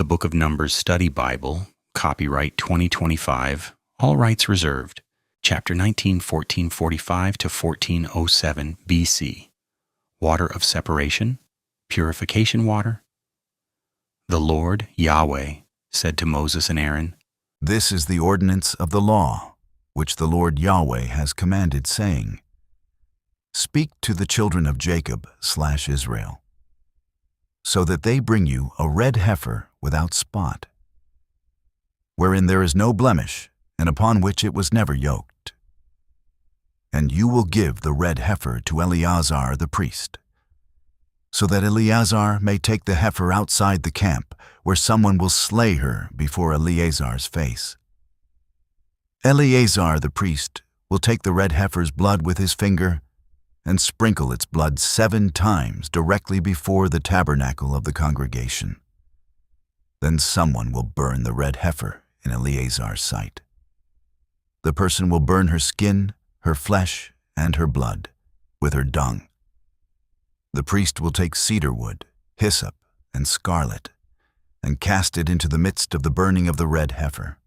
Book of Numbers Study Bible, copyright 2025, all rights reserved, chapter 19, 1445 to 1407 BC. Water of separation, purification water. The Lord, Yahweh, said to Moses and Aaron, This is the ordinance of the law, which the Lord Yahweh has commanded, saying, Speak to the children of Jacob/Israel, so that they bring you a red heifer without spot, wherein there is no blemish, and upon which it was never yoked. And you will give the red heifer to Eleazar the priest, so that Eleazar may take the heifer outside the camp, where someone will slay her before Eleazar's face. Eleazar the priest will take the red heifer's blood with his finger and sprinkle its blood 7 times directly before the tabernacle of the congregation. Then someone will burn the red heifer in Eleazar's sight. The person will burn her skin, her flesh, and her blood with her dung. The priest will take cedar wood, hyssop, and scarlet, and cast it into the midst of the burning of the red heifer.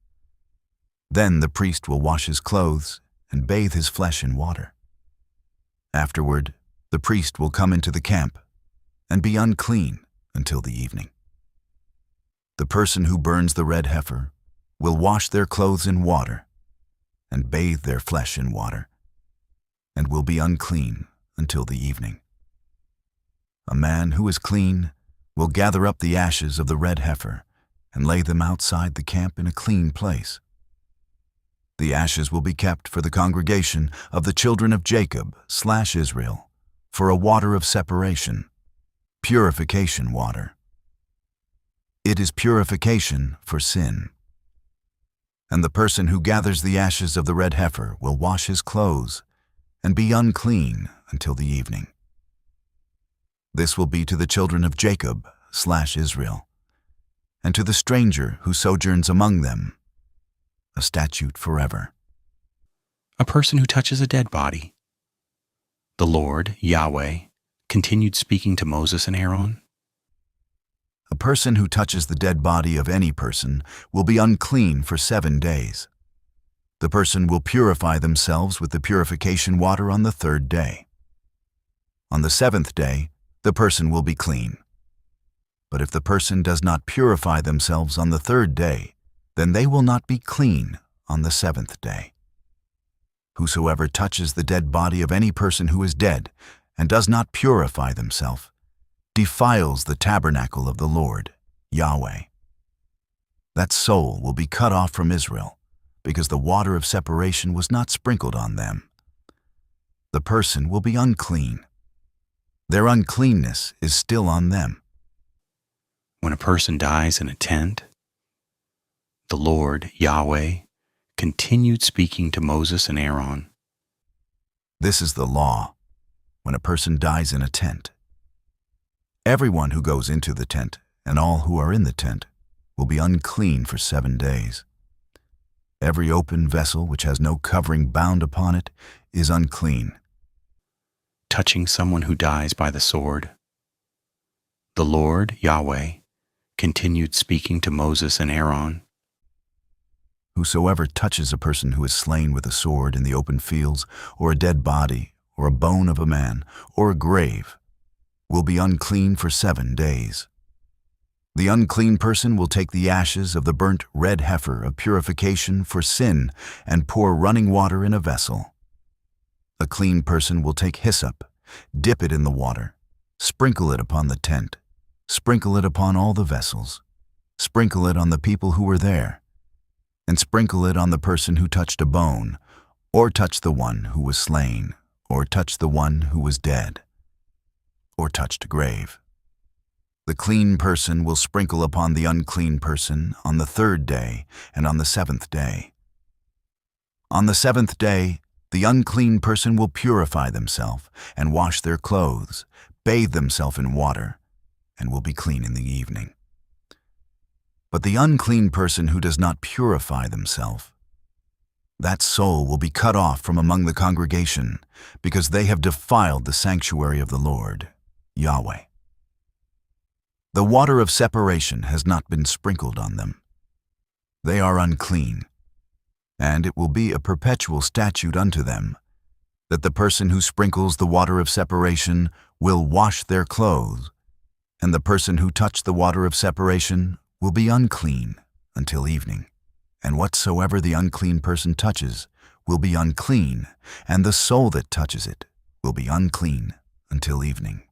Then the priest will wash his clothes and bathe his flesh in water. Afterward, the priest will come into the camp and be unclean until the evening. The person who burns the red heifer will wash their clothes in water and bathe their flesh in water, and will be unclean until the evening. A man who is clean will gather up the ashes of the red heifer and lay them outside the camp in a clean place. The ashes will be kept for the congregation of the children of Jacob/Israel for a water of separation, purification water. It is purification for sin. And the person who gathers the ashes of the red heifer will wash his clothes and be unclean until the evening. This will be to the children of Jacob/Israel, and to the stranger who sojourns among them, a statute forever. a person who touches a dead body. The Lord, Yahweh, continued speaking to Moses and Aaron. A person who touches the dead body of any person will be unclean for 7 days. The person will purify themselves with the purification water on the 3rd day. On the 7th day, the person will be clean. But if the person does not purify themselves on the 3rd day, then they will not be clean on the 7th day. Whosoever touches the dead body of any person who is dead and does not purify themselves defiles the tabernacle of the Lord, Yahweh. That soul will be cut off from Israel, because the water of separation was not sprinkled on them. The person will be unclean. Their uncleanness is still on them. When a person dies in a tent, the Lord, Yahweh, continued speaking to Moses and Aaron. This is the law when a person dies in a tent. Everyone who goes into the tent and all who are in the tent will be unclean for 7 days. Every open vessel which has no covering bound upon it is unclean. Touching someone who dies by the sword. The Lord, Yahweh, continued speaking to Moses and Aaron. Whosoever touches a person who is slain with a sword in the open fields, or a dead body, or a bone of a man, or a grave, will be unclean for 7 days. The unclean person will take the ashes of the burnt red heifer of purification for sin and pour running water in a vessel. A clean person will take hyssop, dip it in the water, sprinkle it upon the tent, sprinkle it upon all the vessels, sprinkle it on the people who were there, and sprinkle it on the person who touched a bone, or touched the one who was slain, or touched the one who was dead, or touched a grave. The clean person will sprinkle upon the unclean person on the 3rd day and on the 7th day. On the 7th day, the unclean person will purify themselves and wash their clothes, bathe themselves in water, and will be clean in the evening. But the unclean person who does not purify themselves, that soul will be cut off from among the congregation, because they have defiled the sanctuary of the Lord, Yahweh. The water of separation has not been sprinkled on them. They are unclean, and it will be a perpetual statute unto them, that the person who sprinkles the water of separation will wash their clothes, and the person who touched the water of separation will be unclean until evening. And whatsoever the unclean person touches will be unclean, and the soul that touches it will be unclean until evening.